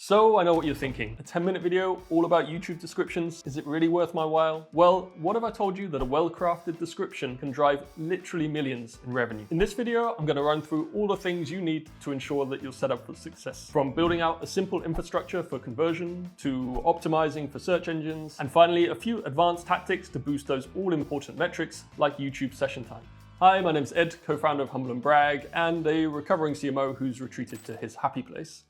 So I know what you're thinking. A 10-minute video all about YouTube descriptions, is it really worth my while? Well, what if I told you that a well-crafted description can drive literally millions in revenue? In this video, I'm going to run through all the things you need to ensure that you're set up for success. From building out a simple infrastructure for conversion, to optimizing for search engines, and finally a few advanced tactics to boost those all-important metrics like YouTube session time. Hi, my name's Ed, co-founder of Humble&Brag, and a recovering CMO who's retreated to his happy place,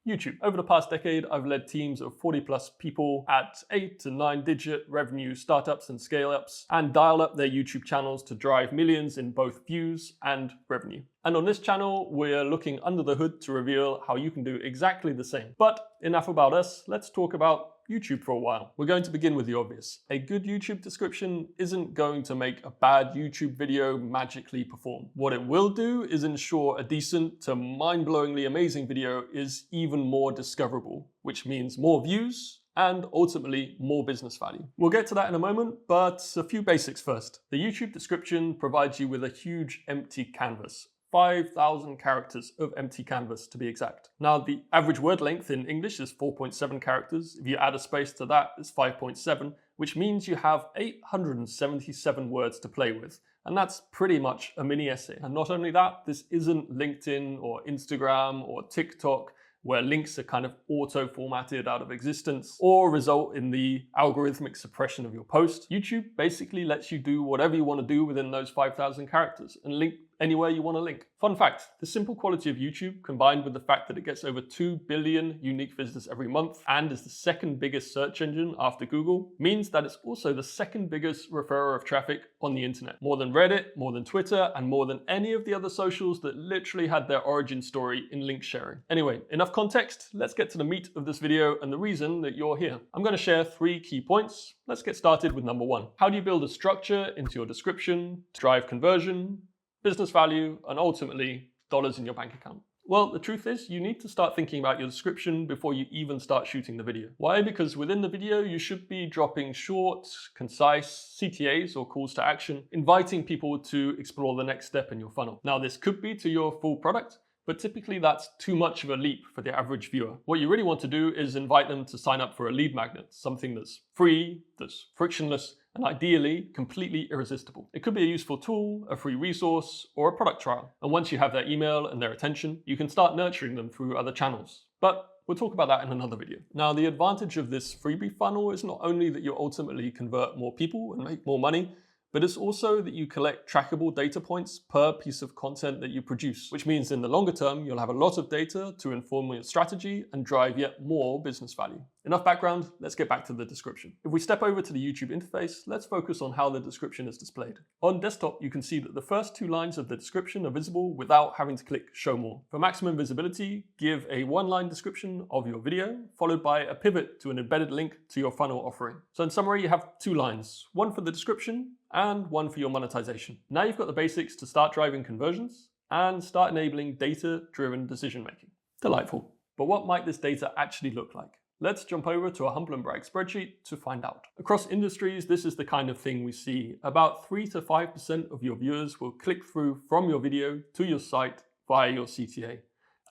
YouTube. Over the past decade, I've led teams of 40 plus people at 8 to 9 digit revenue startups and scale ups and dial up their YouTube channels to drive millions in both views and revenue. And on this channel, we're looking under the hood to reveal how you can do exactly the same. But enough about us, let's talk about YouTube for a while. We're going to begin with the obvious. A good YouTube description isn't going to make a bad YouTube video magically perform. What it will do is ensure a decent to mind-blowingly amazing video is even more discoverable, which means more views and ultimately more business value. We'll get to that in a moment, but a few basics first. The YouTube description provides you with a huge empty canvas. 5,000 characters of empty canvas to be exact. Now, the average word length in English is 4.7 characters. If you add a space to that, it's 5.7, which means you have 877 words to play with. And that's pretty much a mini essay. And not only that, this isn't LinkedIn or Instagram or TikTok, where links are kind of auto-formatted out of existence or result in the algorithmic suppression of your post. YouTube basically lets you do whatever you want to do within those 5,000 characters and link anywhere you want to link. Fun fact, the simple quality of YouTube combined with the fact that it gets over 2 billion unique visitors every month and is the second biggest search engine after Google means that it's also the second biggest referrer of traffic on the internet. More than Reddit, more than Twitter, and more than any of the other socials that literally had their origin story in link sharing. Anyway, enough context, let's get to the meat of this video and the reason that you're here. I'm going to share 3 key points. Let's get started with number 1. How do you build a structure into your description to drive conversion, business value, and ultimately dollars in your bank account? Well, the truth is you need to start thinking about your description before you even start shooting the video. Why? Because within the video, you should be dropping short, concise CTAs or calls to action, inviting people to explore the next step in your funnel. Now, this could be to your full product, but typically that's too much of a leap for the average viewer. What you really want to do is invite them to sign up for a lead magnet, something that's free, that's frictionless, and ideally completely irresistible. It could be a useful tool, a free resource, or a product trial. And once you have their email and their attention, you can start nurturing them through other channels. But we'll talk about that in another video. Now, the advantage of this freebie funnel is not only that you ultimately convert more people and make more money, but it's also that you collect trackable data points per piece of content that you produce, which means in the longer term, you'll have a lot of data to inform your strategy and drive yet more business value. Enough background, let's get back to the description. If we step over to the YouTube interface, let's focus on how the description is displayed. On desktop, you can see that the first 2 lines of the description are visible without having to click Show More. For maximum visibility, give a 1-line description of your video, followed by a pivot to an embedded link to your funnel offering. So in summary, you have 2 lines, one for the description and one for your monetization. Now you've got the basics to start driving conversions and start enabling data-driven decision-making. Delightful. But what might this data actually look like? Let's jump over to a Humble&Brag spreadsheet to find out. Across industries, this is the kind of thing we see. About 3 to 5% of your viewers will click through from your video to your site via your CTA.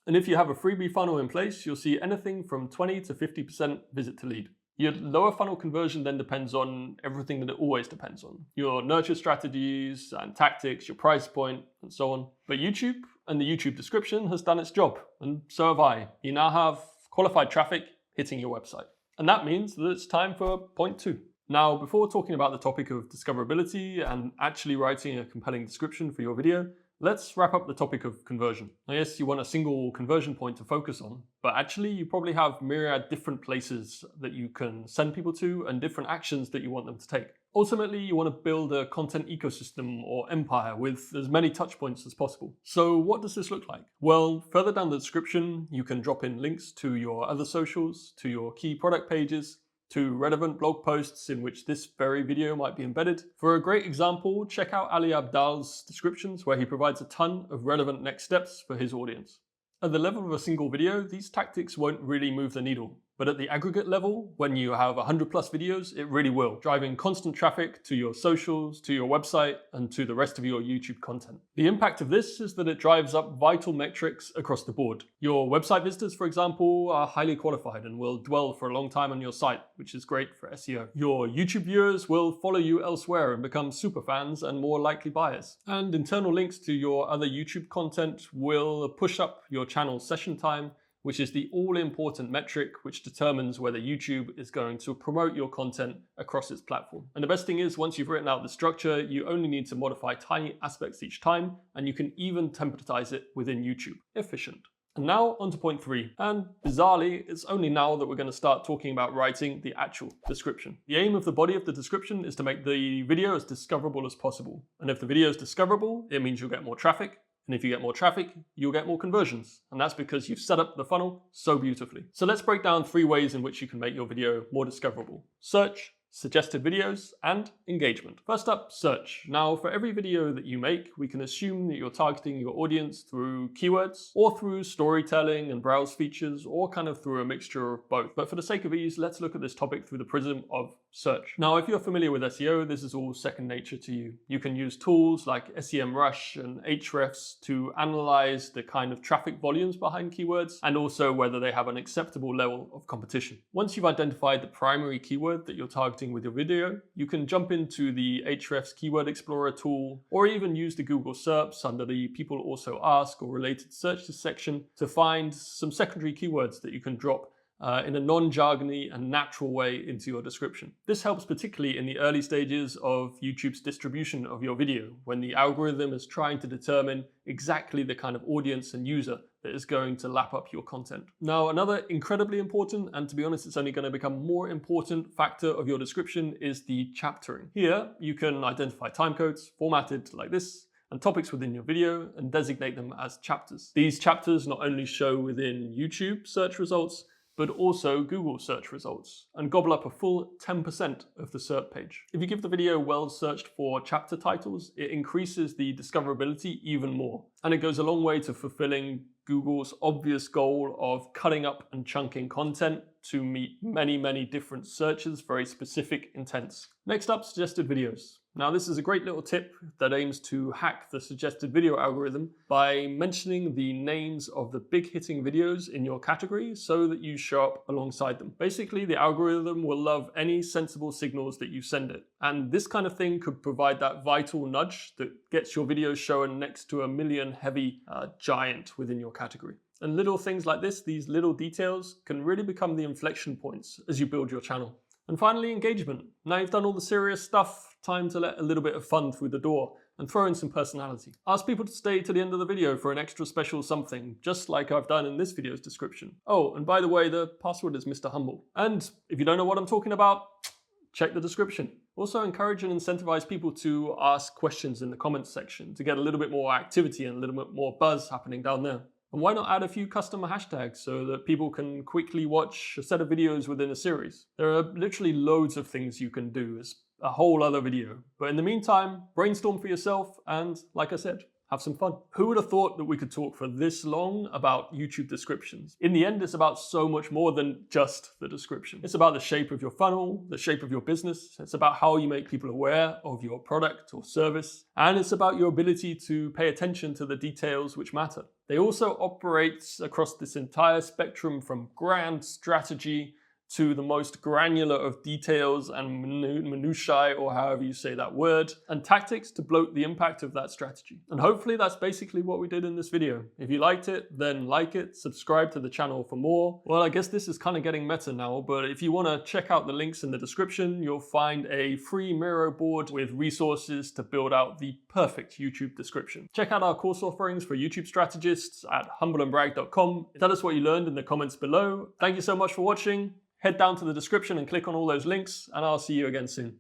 And if you have a freebie funnel in place, you'll see anything from 20 to 50% visit to lead. Your lower funnel conversion then depends on everything that it always depends on. Your nurture strategies and tactics, your price point, and so on. But YouTube and the YouTube description has done its job, and so have I. You now have qualified traffic hitting your website. And that means that it's time for point 2. Now, before talking about the topic of discoverability and actually writing a compelling description for your video, let's wrap up the topic of conversion. I guess you want a single conversion point to focus on, but actually you probably have myriad different places that you can send people to and different actions that you want them to take. Ultimately, you want to build a content ecosystem or empire with as many touch points as possible. So what does this look like? Well, further down the description, you can drop in links to your other socials, to your key product pages, to relevant blog posts in which this very video might be embedded. For a great example, check out Ali Abdal's descriptions where he provides a ton of relevant next steps for his audience. At the level of a single video, these tactics won't really move the needle. But at the aggregate level, when you have 100 plus videos, it really will, driving constant traffic to your socials, to your website, and to the rest of your YouTube content. The impact of this is that it drives up vital metrics across the board. Your website visitors, for example, are highly qualified and will dwell for a long time on your site, which is great for SEO. Your YouTube viewers will follow you elsewhere and become super fans and more likely buyers. And internal links to your other YouTube content will push up your channel's session time, which is the all-important metric which determines whether YouTube is going to promote your content across its platform. And the best thing is, once you've written out the structure, you only need to modify tiny aspects each time, and you can even templatize it within YouTube. Efficient. And now on to point 3. And bizarrely, it's only now that we're going to start talking about writing the actual description. The aim of the body of the description is to make the video as discoverable as possible. And if the video is discoverable, it means you'll get more traffic. And if you get more traffic, you'll get more conversions. And that's because you've set up the funnel so beautifully. So let's break down 3 ways in which you can make your video more discoverable: search, suggested videos, and engagement. First up, search. Now, for every video that you make, we can assume that you're targeting your audience through keywords, or through storytelling and browse features, or kind of through a mixture of both. But for the sake of ease, let's look at this topic through the prism of search. Now, if you're familiar with SEO, this is all second nature to you. You can use tools like SEMrush and Ahrefs to analyze the kind of traffic volumes behind keywords, and also whether they have an acceptable level of competition. Once you've identified the primary keyword that you're targeting with your video, you can jump into the Ahrefs Keyword Explorer tool, or even use the Google SERPs under the People Also Ask or related searches section to find some secondary keywords that you can drop in a non-jargony and natural way into your description. This helps particularly in the early stages of YouTube's distribution of your video, when the algorithm is trying to determine exactly the kind of audience and user that is going to lap up your content. Now, another incredibly important, and to be honest, it's only going to become more important factor of your description is the chaptering. Here, you can identify timecodes formatted like this, and topics within your video, and designate them as chapters. These chapters not only show within YouTube search results, but also Google search results, and gobble up a full 10% of the SERP page. If you give the video well searched for chapter titles, it increases the discoverability even more. And it goes a long way to fulfilling Google's obvious goal of cutting up and chunking content to meet many different searches, very specific intents. Next up, suggested videos. Now, this is a great little tip that aims to hack the suggested video algorithm by mentioning the names of the big hitting videos in your category so that you show up alongside them. Basically, the algorithm will love any sensible signals that you send it. And this kind of thing could provide that vital nudge that gets your videos shown next to a million heavy giant within your category. And little things like this, these little details, can really become the inflection points as you build your channel. And finally, engagement. Now you've done all the serious stuff, time to let a little bit of fun through the door and throw in some personality. Ask people to stay to the end of the video for an extra special something, just like I've done in this video's description. Oh, and by the way, the password is Mr. Humble. And if you don't know what I'm talking about, check the description. Also, encourage and incentivize people to ask questions in the comments section to get a little bit more activity and a little bit more buzz happening down there. And why not add a few customer hashtags so that people can quickly watch a set of videos within a series? There are literally loads of things you can do as a whole other video. But in the meantime, brainstorm for yourself and, like I said, have some fun. Who would have thought that we could talk for this long about YouTube descriptions? In the end, it's about so much more than just the description. It's about the shape of your funnel, the shape of your business. It's about how you make people aware of your product or service. And it's about your ability to pay attention to the details which matter. They also operate across this entire spectrum from grand strategy to the most granular of details and minutiae, or however you say that word, and tactics to bloat the impact of that strategy. And hopefully that's basically what we did in this video. If you liked it, then like it, subscribe to the channel for more. Well, I guess this is kind of getting meta now, but if you want to check out the links in the description, you'll find a free Miro board with resources to build out the perfect YouTube description. Check out our course offerings for YouTube strategists at humbleandbrag.com. Tell us what you learned in the comments below. Thank you so much for watching. Head down to the description and click on all those links, and I'll see you again soon.